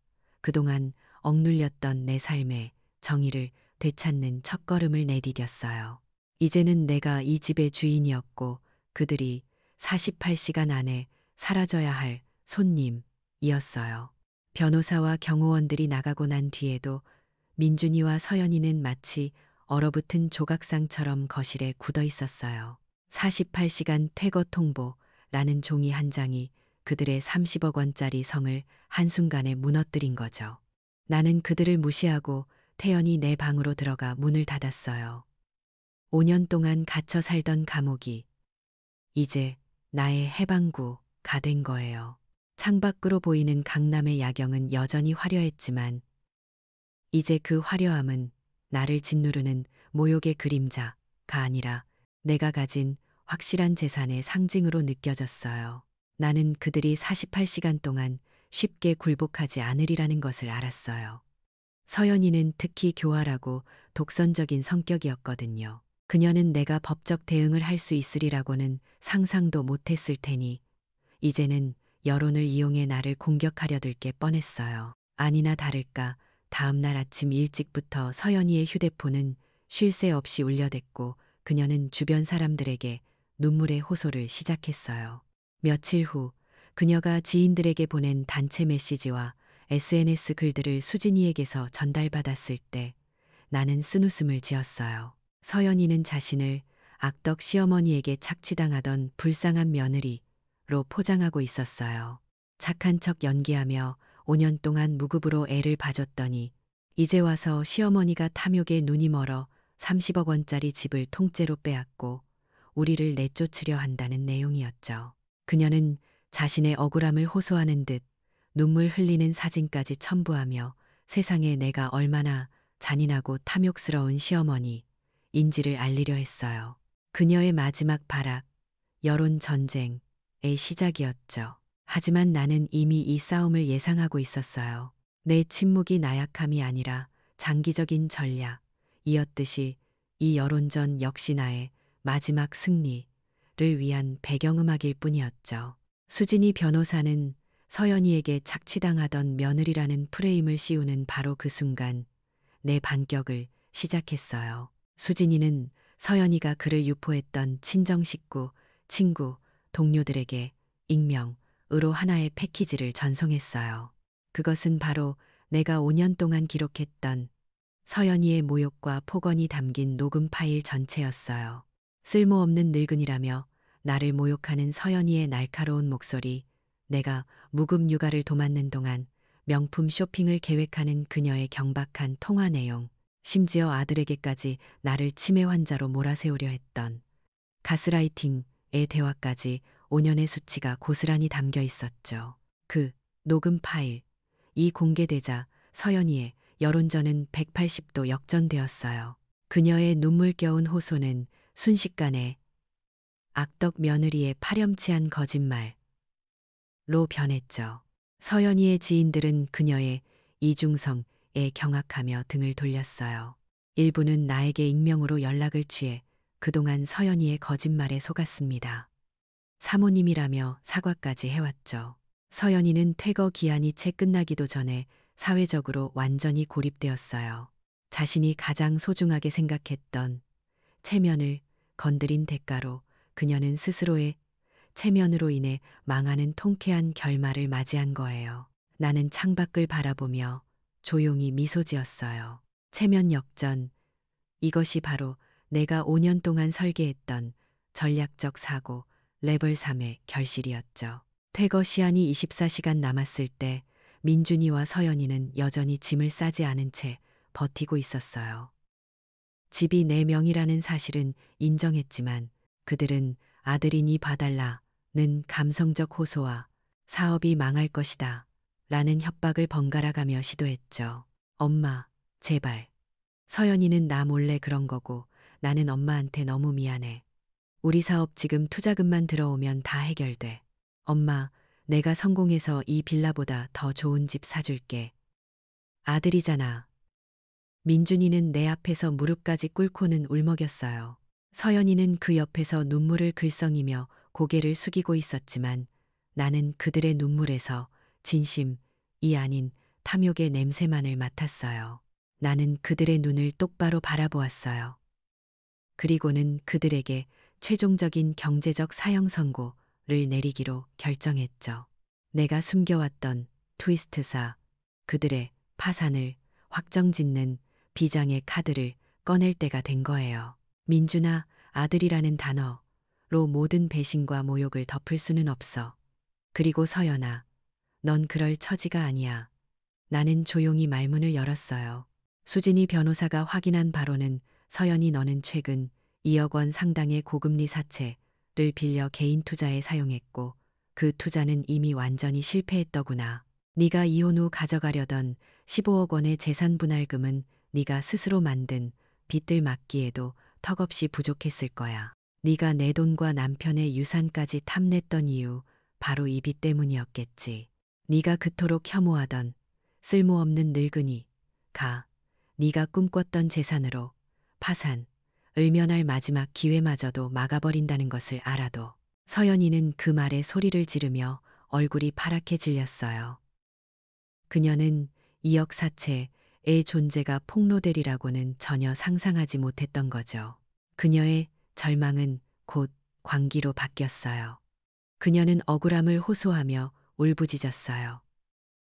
그동안 억눌렸던 내 삶의 정의를 되찾는 첫걸음을 내디뎠어요. 이제는 내가 이 집의 주인이었고 그들이 48시간 안에 사라져야 할 손님이었어요. 변호사와 경호원들이 나가고 난 뒤에도 민준이와 서연이는 마치 얼어붙은 조각상처럼 거실에 굳어 있었어요. 48시간 퇴거 통보라는 종이 한 장이 그들의 30억 원짜리 성을 한순간에 무너뜨린 거죠. 나는 그들을 무시하고 태연히 내 방으로 들어가 문을 닫았어요. 5년 동안 갇혀 살던 감옥이 이제 나의 해방구가 된 거예요. 창밖으로 보이는 강남의 야경은 여전히 화려했지만 이제 그 화려함은 나를 짓누르는 모욕의 그림자가 아니라 내가 가진 확실한 재산의 상징으로 느껴졌어요. 나는 그들이 48시간 동안 쉽게 굴복하지 않으리라는 것을 알았어요. 서연이는 특히 교활하고 독선적인 성격이었거든요. 그녀는 내가 법적 대응을 할 수 있으리라고는 상상도 못했을 테니 이제는 여론을 이용해 나를 공격하려 들 게 뻔했어요. 아니나 다를까 다음 날 아침 일찍부터 서연이의 휴대폰은 쉴 새 없이 울려댔고 그녀는 주변 사람들에게 눈물의 호소를 시작했어요. 며칠 후 그녀가 지인들에게 보낸 단체 메시지와 SNS 글들을 수진이에게서 전달받았을 때 나는 쓴웃음을 지었어요. 서연이는 자신을 악덕 시어머니에게 착취당하던 불쌍한 며느리로 포장하고 있었어요. 착한 척 연기하며 5년 동안 무급으로 애를 봐줬더니 이제 와서 시어머니가 탐욕에 눈이 멀어 30억 원짜리 집을 통째로 빼앗고 우리를 내쫓으려 한다는 내용이었죠. 그녀는 자신의 억울함을 호소하는 듯 눈물 흘리는 사진까지 첨부하며 세상에 내가 얼마나 잔인하고 탐욕스러운 시어머니인지를 알리려 했어요. 그녀의 마지막 발악, 여론 전쟁의 시작이었죠. 하지만 나는 이미 이 싸움을 예상하고 있었어요. 내 침묵이 나약함이 아니라 장기적인 전략이었듯이 이 여론전 역시 나의 마지막 승리를 위한 배경음악일 뿐이었죠. 수진이 변호사는 서연이에게 착취당하던 며느리라는 프레임을 씌우는 바로 그 순간 내 반격을 시작했어요. 수진이는 서연이가 그를 유포했던 친정 식구, 친구, 동료들에게 익명으로 하나의 패키지를 전송했어요. 그것은 바로 내가 5년 동안 기록했던 서연이의 모욕과 폭언이 담긴 녹음 파일 전체였어요. 쓸모없는 늙은이라며 나를 모욕하는 서연이의 날카로운 목소리, 내가 무급 육아를 도맡는 동안 명품 쇼핑을 계획하는 그녀의 경박한 통화 내용, 심지어 아들에게까지 나를 치매 환자로 몰아세우려 했던 가스라이팅의 대화까지 5년의 수치가 고스란히 담겨 있었죠. 그 녹음 파일, 이 공개되자 서연이의 여론전은 180도 역전되었어요. 그녀의 눈물겨운 호소는 순식간에 악덕 며느리의 파렴치한 거짓말로 변했죠. 서연이의 지인들은 그녀의 이중성에 경악하며 등을 돌렸어요. 일부는 나에게 익명으로 연락을 취해 그동안 서연이의 거짓말에 속았습니다. 사모님이라며 사과까지 해왔죠. 서연이는 퇴거 기한이 채 끝나기도 전에 사회적으로 완전히 고립되었어요. 자신이 가장 소중하게 생각했던 체면을 건드린 대가로 그녀는 스스로의 체면으로 인해 망하는 통쾌한 결말을 맞이한 거예요. 나는 창밖을 바라보며 조용히 미소 지었어요. 체면 역전, 이것이 바로 내가 5년 동안 설계했던 전략적 사고 레벨 3의 결실이었죠. 퇴거 시한이 24시간 남았을 때 민준이와 서연이는 여전히 짐을 싸지 않은 채 버티고 있었어요. 집이 내 명이라는 사실은 인정했지만 그들은 아들이니 봐달라는 감성적 호소와 사업이 망할 것이다 라는 협박을 번갈아가며 시도했죠. 엄마, 제발. 서연이는 나 몰래 그런 거고 나는 엄마한테 너무 미안해. 우리 사업 지금 투자금만 들어오면 다 해결돼. 엄마, 내가 성공해서 이 빌라보다 더 좋은 집 사줄게. 아들이잖아. 민준이는 내 앞에서 무릎까지 꿇고는 울먹였어요. 서연이는 그 옆에서 눈물을 글썽이며 고개를 숙이고 있었지만 나는 그들의 눈물에서 진심이 아닌 탐욕의 냄새만을 맡았어요. 나는 그들의 눈을 똑바로 바라보았어요. 그리고는 그들에게 최종적인 경제적 사형 선고를 내리기로 결정했죠. 내가 숨겨왔던 트위스트사, 그들의 파산을 확정짓는 비장의 카드를 꺼낼 때가 된 거예요. 민준아, 아들이라는 단어로 모든 배신과 모욕을 덮을 수는 없어. 그리고 서연아, 넌 그럴 처지가 아니야. 나는 조용히 말문을 열었어요. 수진이 변호사가 확인한 바로는 서연이 너는 최근 2억 원 상당의 고금리 사채를 빌려 개인 투자에 사용했고 그 투자는 이미 완전히 실패했더구나. 네가 이혼 후 가져가려던 15억 원의 재산 분할금은 네가 스스로 만든 빚들 막기에도 턱없이 부족했을 거야. 네가 내 돈과 남편의 유산까지 탐냈던 이유 바로 이 빚 때문이었겠지. 네가 그토록 혐오하던 쓸모없는 늙은이가 네가 꿈꿨던 재산으로 파산을 면할 마지막 기회마저도 막아버린다는 것을 알아도 서연이는 그 말에 소리를 지르며 얼굴이 파랗게 질렸어요. 그녀는 2억 사채의 존재가 폭로되리라고는 전혀 상상하지 못했던 거죠. 그녀의 절망은 곧 광기로 바뀌었어요. 그녀는 억울함을 호소하며 울부짖었어요.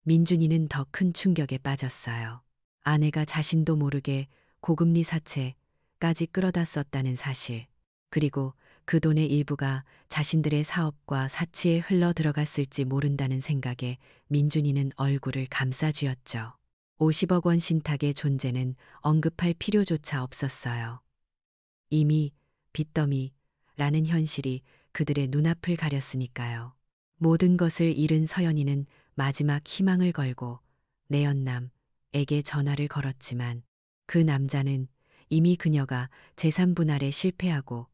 민준이는 더 큰 충격에 빠졌어요. 아내가 자신도 모르게 고금리 사채까지 끌어다 썼다는 사실, 그리고 그 돈의 일부가 자신들의 사업과 사치에 흘러 들어갔을지 모른다는 생각에 민준이는 얼굴을 감싸쥐었죠. 50억 원 신탁의 존재는 언급할 필요조차 없었어요. 이미 빚더미라는 현실이 그들의 눈앞을 가렸으니까요. 모든 것을 잃은 서연이는 마지막 희망을 걸고 내연남에게 전화를 걸었지만 그 남자는 이미 그녀가 재산 분할에 실패하고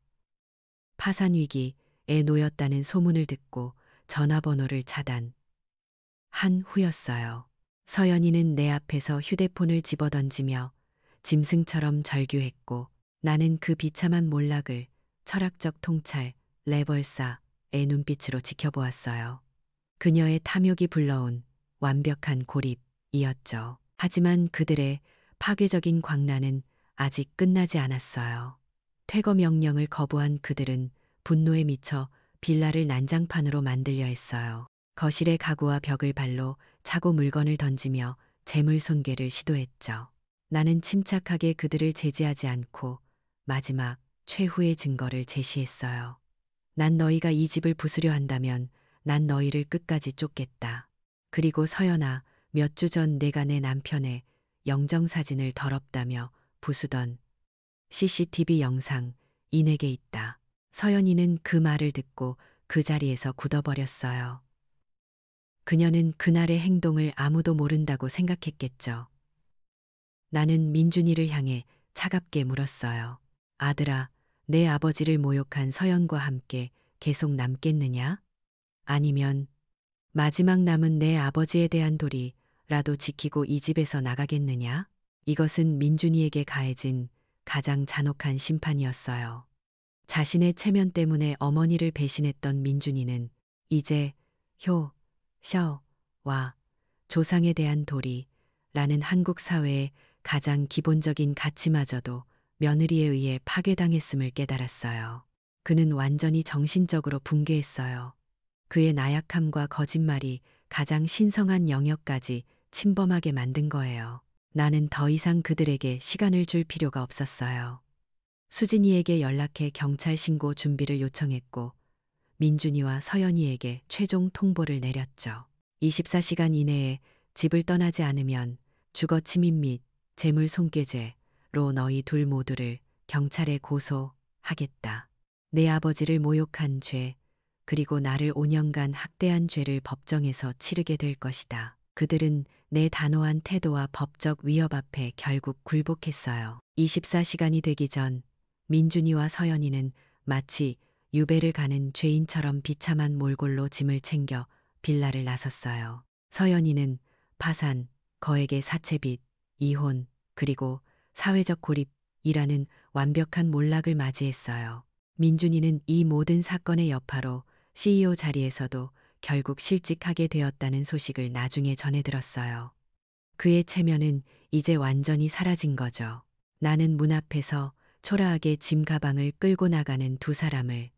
파산 위기에 놓였다는 소문을 듣고 전화번호를 차단한 후였어요. 서연이는 내 앞에서 휴대폰을 집어던지며 짐승처럼 절규했고 나는 그 비참한 몰락을 철학적 통찰 레벌사의 눈빛으로 지켜보았어요. 그녀의 탐욕이 불러온 완벽한 고립이었죠. 하지만 그들의 파괴적인 광란은 아직 끝나지 않았어요. 퇴거 명령을 거부한 그들은 분노에 미쳐 빌라를 난장판으로 만들려 했어요. 거실의 가구와 벽을 발로 차고 물건을 던지며 재물 손괴를 시도했죠. 나는 침착하게 그들을 제지하지 않고 마지막 최후의 증거를 제시했어요. 난 너희가 이 집을 부수려 한다면 난 너희를 끝까지 쫓겠다. 그리고 서연아, 몇 주 전 내가 내 남편의 영정사진을 더럽다며 부수던 CCTV 영상 이 내게 있다. 서연이는 그 말을 듣고 그 자리에서 굳어버렸어요. 그녀는 그날의 행동을 아무도 모른다고 생각했겠죠. 나는 민준이를 향해 차갑게 물었어요. 아들아, 내 아버지를 모욕한 서연과 함께 계속 남겠느냐? 아니면 마지막 남은 내 아버지에 대한 도리라도 지키고 이 집에서 나가겠느냐? 이것은 민준이에게 가해진 가장 잔혹한 심판이었어요. 자신의 체면 때문에 어머니를 배신했던 민준이는 이제 효, 셔와 조상에 대한 도리라는 한국 사회의 가장 기본적인 가치마저도 며느리에 의해 파괴당했음을 깨달았어요. 그는 완전히 정신적으로 붕괴했어요. 그의 나약함과 거짓말이 가장 신성한 영역까지 침범하게 만든 거예요. 나는 더 이상 그들에게 시간을 줄 필요가 없었어요. 수진이에게 연락해 경찰 신고 준비를 요청했고 민준이와 서연이에게 최종 통보를 내렸죠. 24시간 이내에 집을 떠나지 않으면 주거 침입 및 재물 손괴죄로 너희 둘 모두를 경찰에 고소하겠다. 내 아버지를 모욕한 죄, 그리고 나를 5년간 학대한 죄를 법정에서 치르게 될 것이다. 그들은 내 단호한 태도와 법적 위협 앞에 결국 굴복했어요. 24시간이 되기 전 민준이와 서연이는 마치 유배를 가는 죄인처럼 비참한 몰골로 짐을 챙겨 빌라를 나섰어요. 서연이는 파산, 거액의 사채빚, 이혼, 그리고 사회적 고립이라는 완벽한 몰락을 맞이했어요. 민준이는 이 모든 사건의 여파로 CEO 자리에서도 결국 실직하게 되었다는 소식을 나중에 전해 들었어요. 그의 체면은 이제 완전히 사라진 거죠. 나는 문 앞에서 초라하게 짐 가방을 끌고 나가는 두 사람을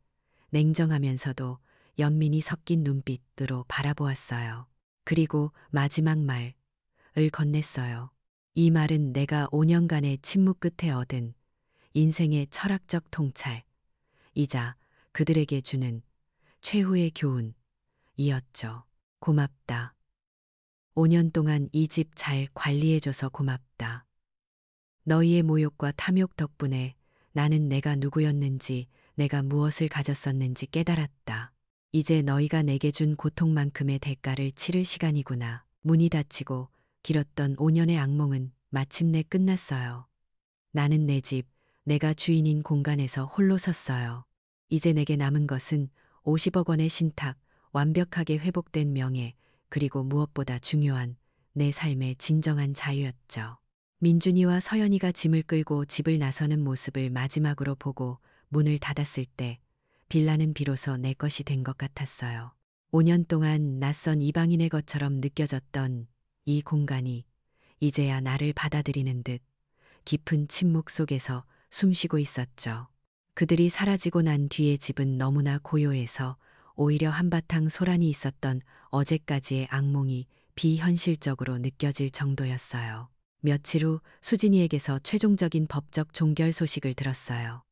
냉정하면서도 연민이 섞인 눈빛으로 바라보았어요. 그리고 마지막 말을 건넸어요. 이 말은 내가 5년간의 침묵 끝에 얻은 인생의 철학적 통찰이자 그들에게 주는 최후의 교훈이었죠. 고맙다. 5년 동안 이 집 잘 관리해줘서 고맙다. 너희의 모욕과 탐욕 덕분에 나는 내가 누구였는지, 내가 무엇을 가졌었는지 깨달았다. 이제 너희가 내게 준 고통만큼의 대가를 치를 시간이구나. 문이 닫히고 길었던 5년의 악몽은 마침내 끝났어요. 나는 내 집, 내가 주인인 공간에서 홀로 섰어요. 이제 내게 남은 것은 50억 원의 신탁, 완벽하게 회복된 명예, 그리고 무엇보다 중요한 내 삶의 진정한 자유였죠. 민준이와 서연이가 짐을 끌고 집을 나서는 모습을 마지막으로 보고 문을 닫았을 때 빌라는 비로소 내 것이 된 것 같았어요. 5년 동안 낯선 이방인의 것처럼 느껴졌던 이 공간이 이제야 나를 받아들이는 듯 깊은 침묵 속에서 숨쉬고 있었죠. 그들이 사라지고 난 뒤의 집은 너무나 고요해서 오히려 한바탕 소란이 있었던 어제까지의 악몽이 비현실적으로 느껴질 정도였어요. 며칠 후 수진이에게서 최종적인 법적 종결 소식을 들었어요.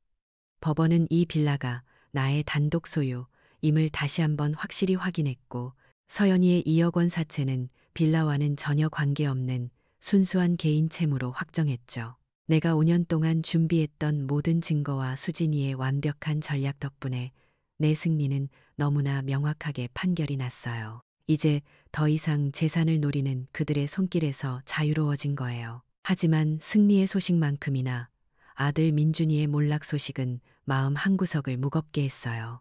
법원은 이 빌라가 나의 단독 소유임을 다시 한번 확실히 확인했고 서연이의 2억 원 사채는 빌라와는 전혀 관계없는 순수한 개인 채무로 확정했죠. 내가 5년 동안 준비했던 모든 증거와 수진이의 완벽한 전략 덕분에 내 승리는 너무나 명확하게 판결이 났어요. 이제 더 이상 재산을 노리는 그들의 손길에서 자유로워진 거예요. 하지만 승리의 소식만큼이나 아들 민준이의 몰락 소식은 마음 한구석을 무겁게 했어요.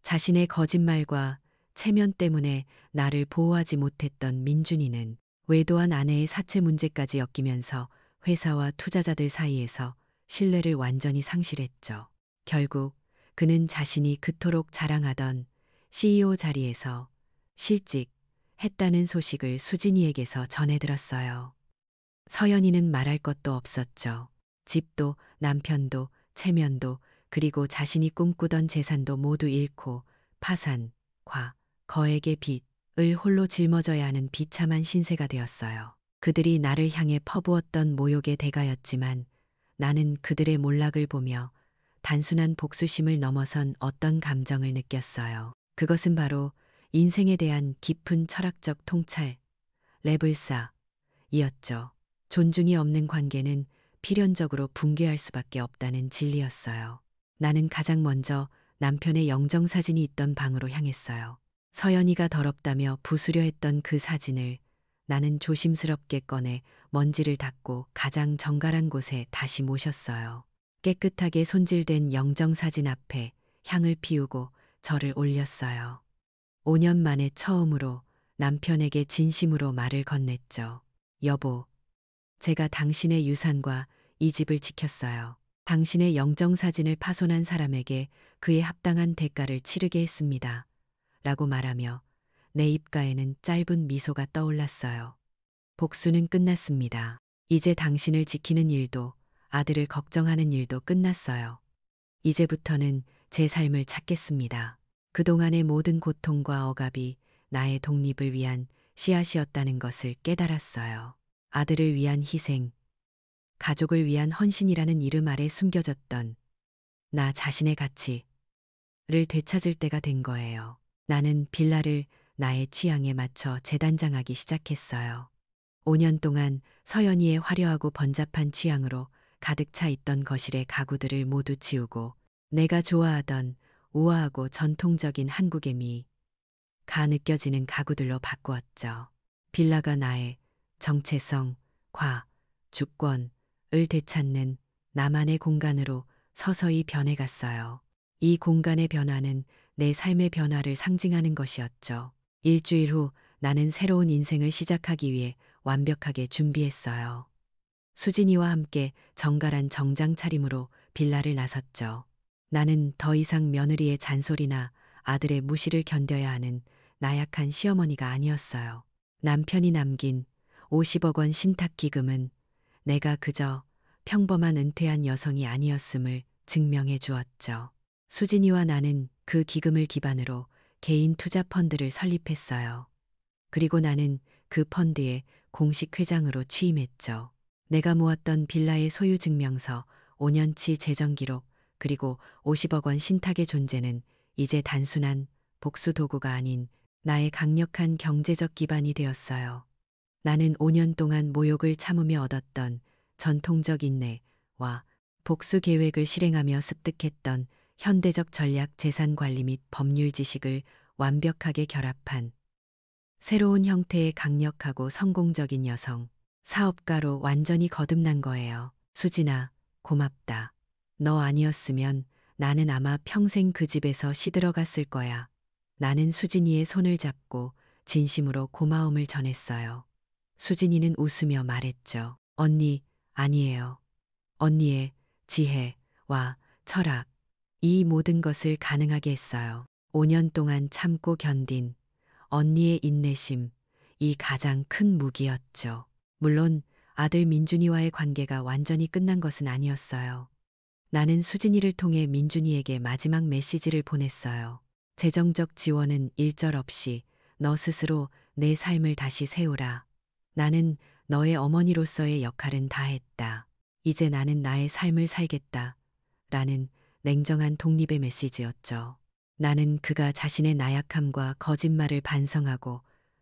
자신의 거짓말과 체면 때문에 나를 보호하지 못했던 민준이는 외도한 아내의 사채 문제까지 엮이면서 회사와 투자자들 사이에서 신뢰를 완전히 상실했죠. 결국 그는 자신이 그토록 자랑하던 CEO 자리에서 실직했다는 소식을 수진이에게서 전해 들었어요. 서연이는 말할 것도 없었죠. 집도 남편도 체면도 그리고 자신이 꿈꾸던 재산도 모두 잃고 파산, 과, 거액의 빚을 홀로 짊어져야 하는 비참한 신세가 되었어요. 그들이 나를 향해 퍼부었던 모욕의 대가였지만 나는 그들의 몰락을 보며 단순한 복수심을 넘어선 어떤 감정을 느꼈어요. 그것은 바로 인생에 대한 깊은 철학적 통찰, 레불사이었죠. 존중이 없는 관계는 필연적으로 붕괴할 수밖에 없다는 진리였어요. 나는 가장 먼저 남편의 영정사진이 있던 방으로 향했어요. 서연이가 더럽다며 부수려 했던 그 사진을 나는 조심스럽게 꺼내 먼지를 닦고 가장 정갈한 곳에 다시 모셨어요. 깨끗하게 손질된 영정사진 앞에 향을 피우고 절을 올렸어요. 5년 만에 처음으로 남편에게 진심으로 말을 건넸죠. 여보, 제가 당신의 유산과 이 집을 지켰어요. 당신의 영정사진을 파손한 사람에게 그에 합당한 대가를 치르게 했습니다. 라고 말하며 내 입가에는 짧은 미소가 떠올랐어요. 복수는 끝났습니다. 이제 당신을 지키는 일도 아들을 걱정하는 일도 끝났어요. 이제부터는 제 삶을 찾겠습니다. 그동안의 모든 고통과 억압이 나의 독립을 위한 씨앗이었다는 것을 깨달았어요. 아들을 위한 희생, 가족을 위한 헌신이라는 이름 아래 숨겨졌던 나 자신의 가치를 되찾을 때가 된 거예요. 나는 빌라를 나의 취향에 맞춰 재단장하기 시작했어요. 5년 동안 서연이의 화려하고 번잡한 취향으로 가득 차 있던 거실의 가구들을 모두 치우고 내가 좋아하던 우아하고 전통적인 한국의 미가 느껴지는 가구들로 바꾸었죠. 빌라가 나의 정체성, 주권을 되찾는 나만의 공간으로 서서히 변해갔어요. 이 공간의 변화는 내 삶의 변화를 상징하는 것이었죠. 일주일 후 나는 새로운 인생을 시작하기 위해 완벽하게 준비했어요. 수진이와 함께 정갈한 정장 차림으로 빌라를 나섰죠. 나는 더 이상 며느리의 잔소리나 아들의 무시를 견뎌야 하는 나약한 시어머니가 아니었어요. 남편이 남긴 50억 원 신탁 기금은 내가 그저 평범한 은퇴한 여성이 아니었음을 증명해 주었죠. 수진이와 나는 그 기금을 기반으로 개인 투자 펀드를 설립했어요. 그리고 나는 그 펀드의 공식 회장으로 취임했죠. 내가 모았던 빌라의 소유 증명서, 5년치 재정 기록, 그리고 50억 원 신탁의 존재는 이제 단순한 복수 도구가 아닌 나의 강력한 경제적 기반이 되었어요. 나는 5년 동안 모욕을 참으며 얻었던 전통적 인내와 복수 계획을 실행하며 습득했던 현대적 전략 재산 관리 및 법률 지식을 완벽하게 결합한 새로운 형태의 강력하고 성공적인 여성, 사업가로 완전히 거듭난 거예요. 수진아, 고맙다. 너 아니었으면 나는 아마 평생 그 집에서 시들어갔을 거야. 나는 수진이의 손을 잡고 진심으로 고마움을 전했어요. 수진이는 웃으며 말했죠. 언니, 아니에요. 언니의 지혜와 철학, 이 모든 것을 가능하게 했어요. 5년 동안 참고 견딘 언니의 인내심, 이 가장 큰 무기였죠. 물론 아들 민준이와의 관계가 완전히 끝난 것은 아니었어요. 나는 수진이를 통해 민준이에게 마지막 메시지를 보냈어요. 재정적 지원은 일절 없이 너 스스로 내 삶을 다시 세우라. 나는 너의 어머니로서의 역할은 다 했다. 이제 나는 나의 삶을 살겠다. 라는 냉정한 독립의 메시지였죠. 나는 그가 자신의 나약함과 거짓말을 반성하고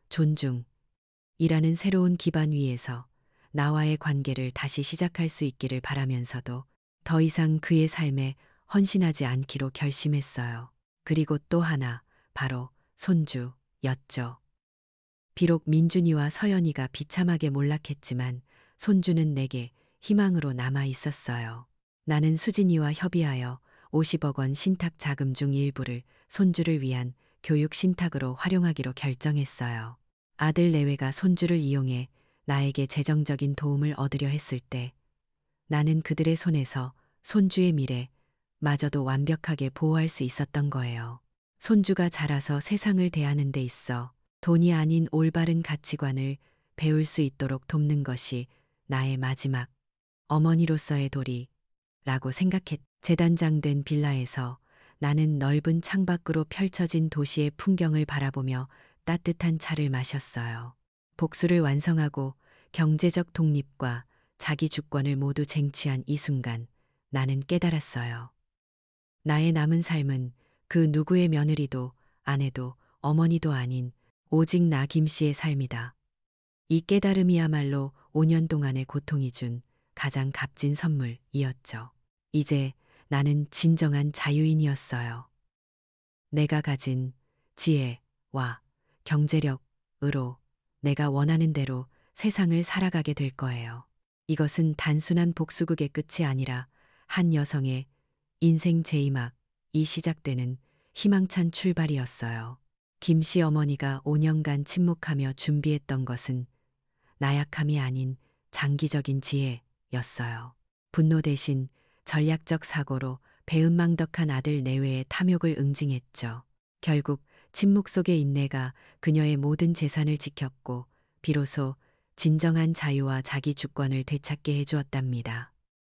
존중이라는 새로운 기반 위에서 나와의 관계를 다시 시작할 수 있기를 바라면서도 더 이상 그의 삶에 헌신하지 않기로 결심했어요. 그리고 또 하나, 바로 손주였죠. 비록 민준이와 서연이가 비참하게 몰락했지만 손주는 내게 희망으로 남아 있었어요. 나는 수진이와 협의하여 50억 원 신탁 자금 중 일부를 손주를 위한 교육 신탁으로 활용하기로 결정했어요. 아들 내외가 손주를 이용해 나에게 재정적인 도움을 얻으려 했을 때 나는 그들의 손에서 손주의 미래마저도 완벽하게 보호할 수 있었던 거예요. 손주가 자라서 세상을 대하는 데 있어 돈이 아닌 올바른 가치관을 배울 수 있도록 돕는 것이 나의 마지막 어머니로서의 도리라고 생각했. 재단장된 빌라에서 나는 넓은 창밖으로 펼쳐진 도시의 풍경을 바라보며 따뜻한 차를 마셨어요. 복수를 완성하고 경제적 독립과 자기 주권을 모두 쟁취한 이 순간 나는 깨달았어요. 나의 남은 삶은 그 누구의 며느리도 아내도 어머니도 아닌 오직 나 김씨의 삶이다. 이 깨달음이야말로 5년 동안의 고통이 준 가장 값진 선물이었죠. 이제 나는 진정한 자유인이었어요. 내가 가진 지혜와 경제력으로 내가 원하는 대로 세상을 살아가게 될 거예요. 이것은 단순한 복수극의 끝이 아니라 한 여성의 인생 제2막이 시작되는 희망찬 출발이었어요. 김씨 어머니가 5년간 침묵하며 준비했던 것은 나약함이 아닌 장기적인 지혜였어요. 분노 대신 전략적 사고로 배은망덕한 아들 내외의 탐욕을 응징했죠. 결국 침묵 속의 인내가 그녀의 모든 재산을 지켰고 비로소 진정한 자유와 자기 주권을 되찾게 해주었답니다.